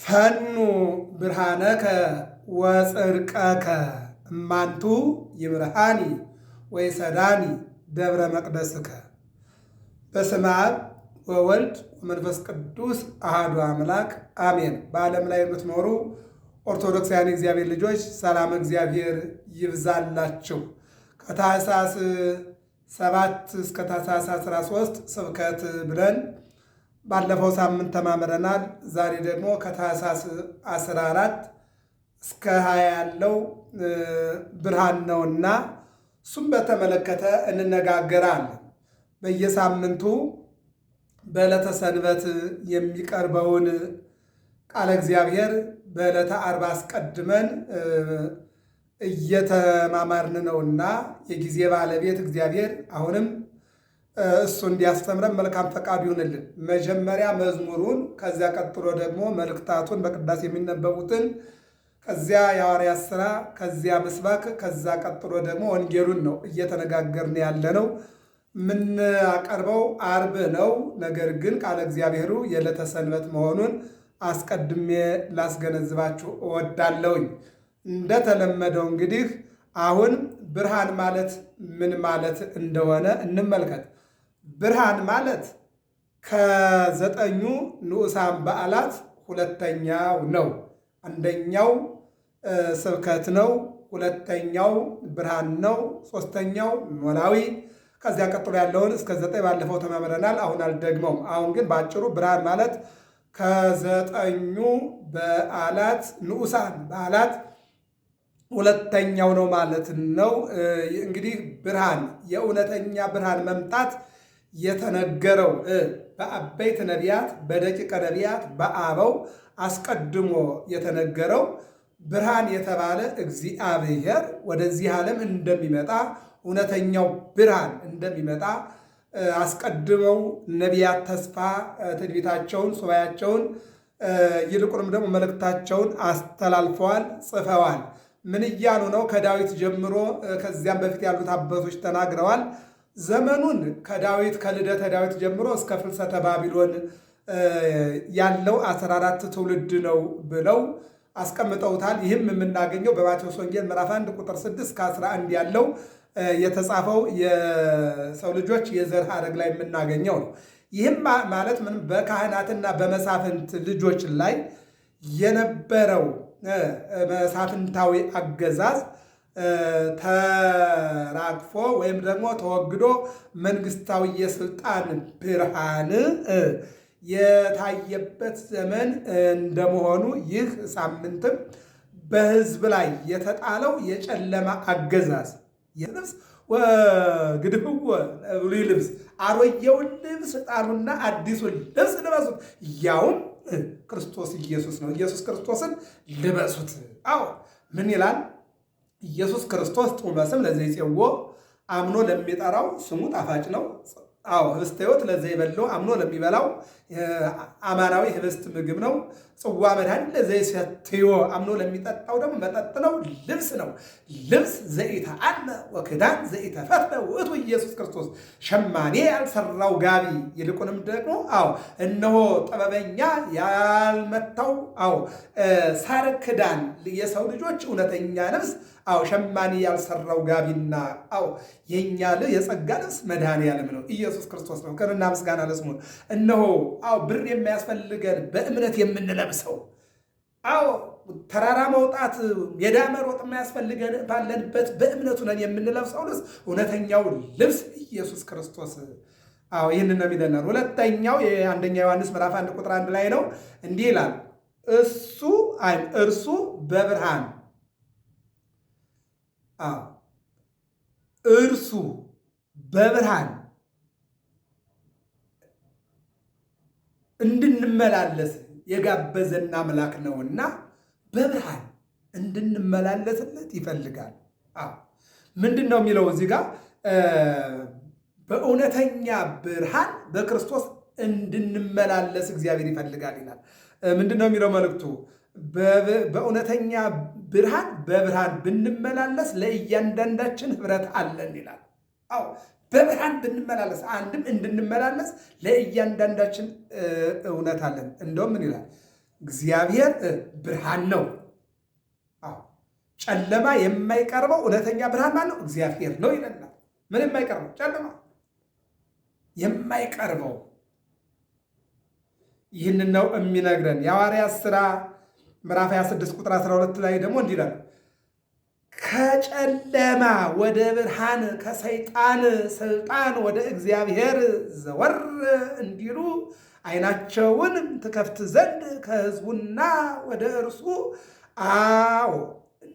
ፈኑ ብርሃነከ ወጽድቀከ እማንቱ ይብርሃኒ ወይሰዳኒ ደብረ መቅደስከ። በስመ አብ ወወልድ ወመንፈስ ቅዱስ አሐዱ አምላክ አሜን። በዓለም ላይ የምትኖሩ ኦርቶዶክሳውያን እግዚአብሔር ልጆች ሰላም እግዚአብሔር ይብዛላችሁ። ከታኅሳስ 7 እስከ ታኅሳስ 13 ስብከት ብለን ባለፈው ሳምንት ተማምረናል። ዛሬ ደግሞ ከታኅሳስ 14 እስከ 20 ያለው ብርሃን ነውና እሱም በተመለከተ እንነጋገራለን። በየሳምንቱ በዕለተ ሰንበት የሚቀርበውን ቃለ እግዚአብሔር በዕለተ ዓርብ አስቀድመን እየተማማርን ነውና የጊዜ ባለቤት እግዚአብሔር አሁንም እሱ እንዲያስተምረን መልካም ፈቃዱ ይሁንልን። መጀመሪያ መዝሙሩን፣ ከዚያ ቀጥሎ ደግሞ መልእክታቱን በቅዳሴ የሚነበቡትን፣ ከዚያ የሐዋርያት ሥራ፣ ከዚያ ምስባክ፣ ከዛ ቀጥሎ ደግሞ ወንጌሉን ነው እየተነጋገርን ያለ ነው። የምናቀርበው ዓርብ ነው። ነገር ግን ቃለ እግዚአብሔሩ የዕለተ ሰንበት መሆኑን አስቀድሜ ላስገነዝባችሁ እወዳለሁኝ። እንደተለመደው እንግዲህ አሁን ብርሃን ማለት ምን ማለት እንደሆነ እንመልከት። ብርሃን ማለት ከ9ኙ ንዑሳን በዓላት ሁለተኛው ነው። አንደኛው ስብከት ነው። ሁለተኛው ብርሃን ነው። ሦስተኛው ኖላዊ። ከዚያ ቀጥሎ ያለውን እስከ 9 ባለፈው ተማምረናል። አሁን አልደግመውም። አሁን ግን በአጭሩ ብርሃን ማለት ከ9ኙ በዓላት ንዑሳን በዓላት ሁለተኛው ነው ማለት ነው። እንግዲህ ብርሃን የእውነተኛ ብርሃን መምጣት የተነገረው በአበይት ነቢያት፣ በደቂቀ ነቢያት፣ በአበው አስቀድሞ የተነገረው ብርሃን የተባለ እግዚአብሔር ወደዚህ ዓለም እንደሚመጣ እውነተኛው ብርሃን እንደሚመጣ አስቀድመው ነቢያት ተስፋ ትንቢታቸውን፣ ሱባኤያቸውን ይልቁንም ደግሞ መልእክታቸውን አስተላልፈዋል፣ ጽፈዋል። ምን እያሉ ነው? ከዳዊት ጀምሮ ከዚያም በፊት ያሉት አባቶች ተናግረዋል። ዘመኑን ከዳዊት ከልደተ ዳዊት ጀምሮ እስከ ፍልሰተ ባቢሎን ያለው 14 ትውልድ ነው ብለው አስቀምጠውታል። ይህም የምናገኘው በማቴዎስ ወንጌል ምዕራፍ 1 ቁጥር 6 እስከ 11 ያለው የተጻፈው የሰው ልጆች የዘር ሐረግ ላይ የምናገኘው ነው። ይህም ማለት ምን በካህናትና በመሳፍንት ልጆች ላይ የነበረው መሳፍንታዊ አገዛዝ ተራግፎ ወይም ደግሞ ተወግዶ መንግስታዊ የስልጣን ብርሃን የታየበት ዘመን እንደመሆኑ ይህ ሳምንትም በሕዝብ ላይ የተጣለው የጨለማ አገዛዝ የልብስ ወግድህዎ ብሉይ ልብስ አሮጌውን ልብስ ጣሉና አዲሱን ልብስ ልበሱት፣ ያውም ክርስቶስ ኢየሱስ ነው። ኢየሱስ ክርስቶስን ልበሱት። አዎ ምን ይላል? ኢየሱስ ክርስቶስ ጥዑመ ስም ለዘይጼዎ አምኖ ለሚጠራው ስሙ ጣፋጭ ነው። አዎ ህብስተ ሕይወት ለዘይበላው አምኖ ለሚበላው አማናዊ ህብስት ምግብ ነው። ጽዋ መድኃኒት ለዘይሰትዮ አምኖ ለሚጠጣው ደግሞ መጠጥ ነው፣ ልብስ ነው። ልብስ ዘኢተአነ ወክዳን ዘኢተፈትለ ውእቱ ኢየሱስ ክርስቶስ። ሸማኔ ያልሰራው ጋቢ ይልቁንም ደግሞ አዎ እነሆ ጥበበኛ ያልመታው አዎ ሳር ክዳን የሰው ልጆች እውነተኛ ልብስ አዎ ሸማኔ ያልሰራው ጋቢና አዎ የኛ የጸጋ ልብስ መድኃኔዓለም ነው፣ ኢየሱስ ክርስቶስ ነው። ክብርና ምስጋና ለስሙ። እነሆ አዎ ብር የሚያስፈልገን በእምነት የምንለብሰው አዎ ተራራ መውጣት ሜዳ መሮጥ የማያስፈልገን ባለንበት በእምነቱ ነን የምንለብሰው ልብስ እውነተኛው ልብስ ኢየሱስ ክርስቶስ አዎ ይህንን ነው የሚለናል። ሁለተኛው የአንደኛ ዮሐንስ ምዕራፍ 1 ቁጥር 1 ላይ ነው። እንዲህ ይላል እርሱ በብርሃን እርሱ በብርሃን እንድንመላለስ የጋበዘን አምላክ ነውና በብርሃን እንድንመላለስለት ይፈልጋል። ምንድን ነው የሚለው እዚህ ጋር? በእውነተኛ ብርሃን በክርስቶስ እንድንመላለስ እግዚአብሔር ይፈልጋል ይላል። ምንድን ነው የሚለው መልእክቱ? በእውነተኛ ብርሃን በብርሃን ብንመላለስ ለእያንዳንዳችን ኅብረት አለን ይላል። አዎ በብርሃን ብንመላለስ አንድም እንድንመላለስ ለእያንዳንዳችን እውነት አለን። እንደውም ምን ይላል? እግዚአብሔር ብርሃን ነው። ጨለማ የማይቀርበው እውነተኛ ብርሃን ማለት ነው እግዚአብሔር ነው ይለናል። ምን የማይቀርበው? ጨለማ የማይቀርበው። ይህንን ነው የሚነግረን። የሐዋርያት ሥራ ምዕራፍ 26 ቁጥር 12 ላይ ደግሞ እንዲህ ይላል፣ ከጨለማ ወደ ብርሃን ከሰይጣን ስልጣን ወደ እግዚአብሔር ዘወር እንዲሉ ዓይናቸውን ትከፍት ዘንድ ከሕዝቡና ወደ እርሱ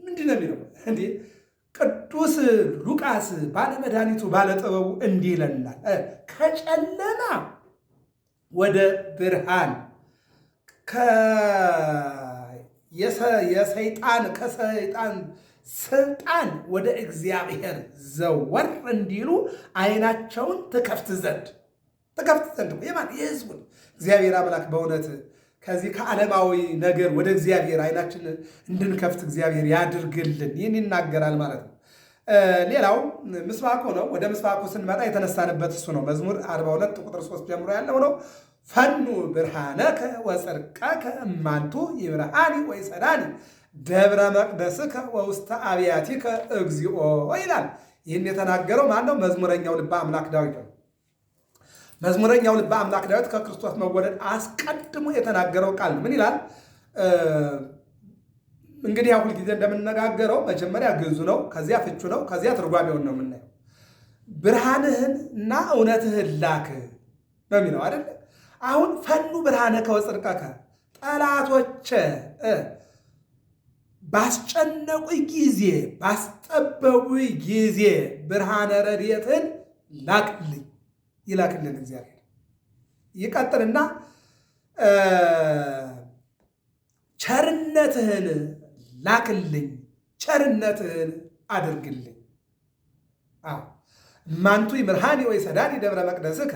ምንድን ነው የሚለው? እንዴ ቅዱስ ሉቃስ ባለመድኃኒቱ ባለጥበቡ እንዲህ ይለናል፣ ከጨለማ ወደ ብርሃን ከሰይጣን ስልጣን ወደ እግዚአብሔር ዘወር እንዲሉ ዓይናቸውን ትከፍት ዘንድ የማን የሕዝቡን እግዚአብሔር አምላክ በእውነት ከዚህ ከዓለማዊ ነገር ወደ እግዚአብሔር ዓይናችን እንድንከፍት እግዚአብሔር ያድርግልን። ይህን ይናገራል ማለት ነው። ሌላው ምስባኩ ነው። ወደ ምስባኩ ስንመጣ የተነሳንበት እሱ ነው። መዝሙር 42 ቁጥር 3 ጀምሮ ያለው ነው። ፈኑ ብርሃነከ ወጽድቀከ እማንቱ ይብርሃኒ ወይጸዳኒ ደብረ መቅደስከ ወውስተ አብያቲከ እግዚኦ ይላል። ይህን የተናገረው ማን ነው? መዝሙረኛው ልበ አምላክ ዳዊት ነው። መዝሙረኛው ልበ አምላክ ዳዊት ከክርስቶስ መወለድ አስቀድሞ የተናገረው ቃል ምን ይላል? እንግዲህ ያው ሁልጊዜ እንደምንነጋገረው መጀመሪያ ግዕዙ ነው፣ ከዚያ ፍቹ ነው፣ ከዚያ ትርጓሜውን ነው የምናየው። ብርሃንህን እና እውነትህን ላክ ነው የሚለው አይደለ? አሁን ፈኑ ብርሃነከ ወጽድቀከ ጠላቶቼ ባስጨነቁኝ ጊዜ ባስጠበቡኝ ጊዜ ብርሃነ ረድኤትህን ላክልኝ ይላክልን እግዚአብሔር። ይቀጥልና ቸርነትህን ላክልኝ፣ ቸርነትህን አድርግልኝ። እማንቱ ይምርሃኒ ወይሰዳኒ ደብረ መቅደስከ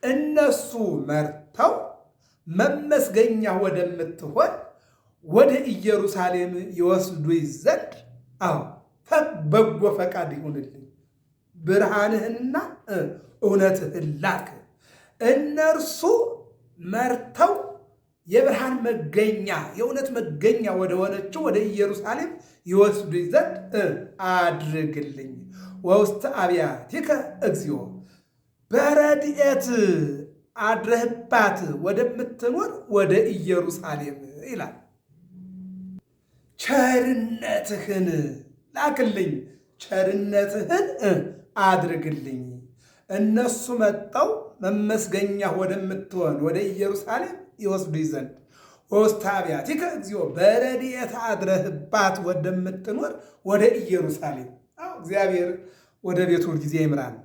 እነሱ መርተው መመስገኛ ወደምትሆን ወደ ኢየሩሳሌም ይወስዱኝ ዘንድ በጎ ፈቃድ ይሁንልኝ። ብርሃንህንና እውነትህን ላክ። እነርሱ መርተው የብርሃን መገኛ የእውነት መገኛ ወደ ሆነችው ወደ ኢየሩሳሌም ይወስዱኝ ዘንድ አድርግልኝ። ወውስተ አብያቲከ እግዚኦ በረድኤት አድረህባት ወደምትኖር ወደ ኢየሩሳሌም ይላል። ቸርነትህን ላክልኝ፣ ቸርነትህን አድርግልኝ። እነሱ መጠው መመስገኛ ወደምትሆን ወደ ኢየሩሳሌም ይወስዱኝ ዘንድ ወውስተ አብያቲከ እግዚኦ በረድኤት አድረህባት ወደምትኖር ወደ ኢየሩሳሌም። እግዚአብሔር ወደ ቤቱ ሁልጊዜ ይምራን።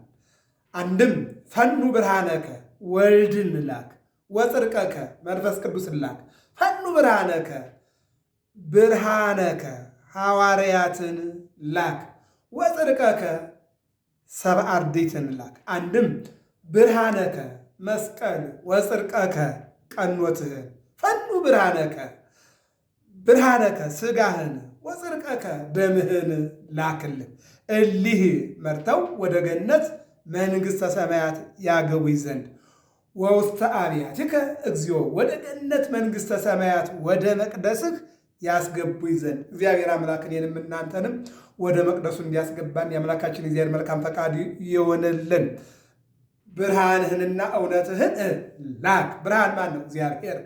አንድም ፈኑ ብርሃነከ ወልድን ላክ፣ ወጽድቀከ መንፈስ ቅዱስን ላክ። ፈኑ ብርሃነከ ሐዋርያትን ላክ፣ ወጽድቀከ ሰብአ አርድእትን ላክ። አንድም ብርሃነከ መስቀል ወጽድቀከ ቀኖትህን። ፈኑ ብርሃነከ ሥጋህን ወጽድቀከ ደምህን ላክልን። እሊህ መርተው ወደ ገነት መንግሥተ ሰማያት ያገቡኝ ዘንድ ወውስተ አብያቲከ እግዚኦ ወደ ገነት መንግሥተ ሰማያት ወደ መቅደስህ ያስገቡኝ ዘንድ እግዚአብሔር አምላክ እኔንም እናንተንም ወደ መቅደሱ እንዲያስገባን የአምላካችን እግዚአብሔር መልካም ፈቃድ ይሆንልን። ብርሃንህንና እውነትህን ላክ። ብርሃን ማን ነው? እግዚአብሔር።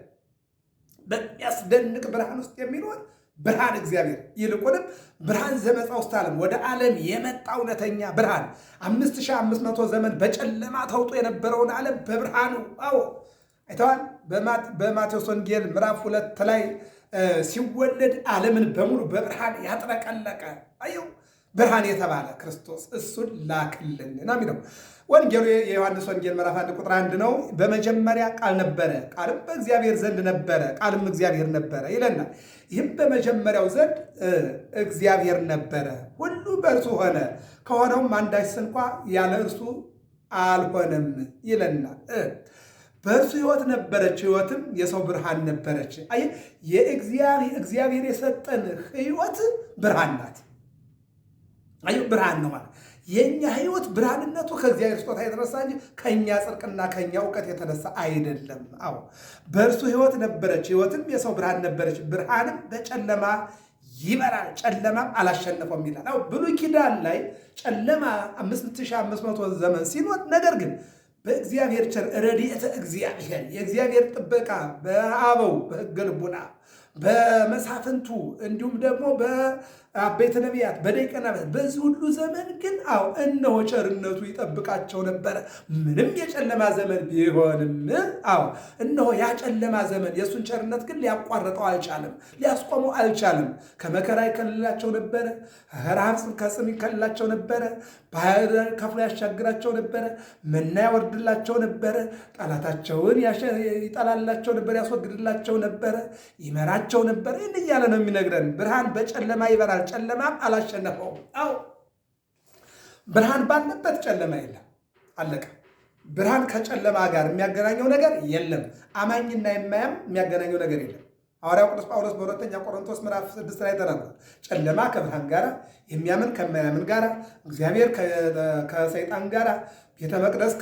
በሚያስደንቅ ብርሃን ውስጥ የሚኖር ብርሃን እግዚአብሔር። ይልቁንም ብርሃን ዘመፃ ውስጥ ዓለም ወደ ዓለም የመጣ እውነተኛ ብርሃን 5500 ዘመን በጨለማ ተውጦ የነበረውን ዓለም በብርሃኑ አይተዋል። በማቴዎስ ወንጌል ምዕራፍ 2 ላይ ሲወለድ ዓለምን በሙሉ በብርሃን ያጥለቀለቀ ብርሃን የተባለ ክርስቶስ እሱን ላክልን ነው የሚለው ወንጌሉ። የዮሐንስ ወንጌል ምዕራፍ 1 ቁጥር 1 ነው። በመጀመሪያ ቃል ነበረ፣ ቃልም በእግዚአብሔር ዘንድ ነበረ፣ ቃልም እግዚአብሔር ነበረ ይለናል። ይህም በመጀመሪያው ዘንድ እግዚአብሔር ነበረ፣ ሁሉ በእርሱ ሆነ፣ ከሆነውም አንዳች እንኳ ያለ እርሱ አልሆነም ይለናል። በእርሱ ሕይወት ነበረች፣ ሕይወትም የሰው ብርሃን ነበረች። እግዚአብሔር የሰጠን ሕይወት ብርሃን ናት። ብርሃን ነው ማለት የኛ ህይወት ብርሃንነቱ ከእግዚአብሔር ስጦታ የተነሳ እንጂ ከኛ ጽድቅና ከኛ እውቀት የተነሳ አይደለም። አዎ በእርሱ ህይወት ነበረች፣ ህይወትም የሰው ብርሃን ነበረች፣ ብርሃንም በጨለማ ይበራል፣ ጨለማም አላሸነፈውም ይላል። አዎ ብሉይ ኪዳን ላይ ጨለማ 5500 ዘመን ሲኖር፣ ነገር ግን በእግዚአብሔር ቸር ረድኤተ እግዚአብሔር የእግዚአብሔር ጥበቃ በአበው በሕገ ልቡና በመሳፍንቱ እንዲሁም ደግሞ በአበይተ ነቢያት በደቂቀ ነቢያት በዚህ ሁሉ ዘመን ግን እነሆ ቸርነቱ ይጠብቃቸው ነበረ። ምንም የጨለማ ዘመን ቢሆንም እነሆ ያ ጨለማ ዘመን የእሱን ቸርነት ግን ሊያቋርጠው አልቻለም፣ ሊያስቆመው አልቻለም። ከመከራ ይከልላቸው ነበረ፣ ረሃብ ከጽም ይከልላቸው ነበረ፣ ባህር ከፍሎ ያሻግራቸው ነበረ፣ መና ያወርድላቸው ነበረ፣ ጠላታቸውን ይጠላላቸው ነበር፣ ያስወግድላቸው ነበረ፣ ይመራቸው ነበር። ይህን እያለ ነው የሚነግረን። ብርሃን በጨለማ ይበራል፣ ጨለማም አላሸነፈውም። ብርሃን ባለበት ጨለማ የለም፣ አለቀ። ብርሃን ከጨለማ ጋር የሚያገናኘው ነገር የለም። አማኝና የማያም የሚያገናኘው ነገር የለም። ሐዋርያው ቅዱስ ጳውሎስ በሁለተኛ ቆሮንቶስ ምዕራፍ 6 ላይ ተናግሯል። ጨለማ ከብርሃን ጋር፣ የሚያምን ከማያምን ጋር፣ እግዚአብሔር ከሰይጣን ጋር፣ ቤተ መቅደስ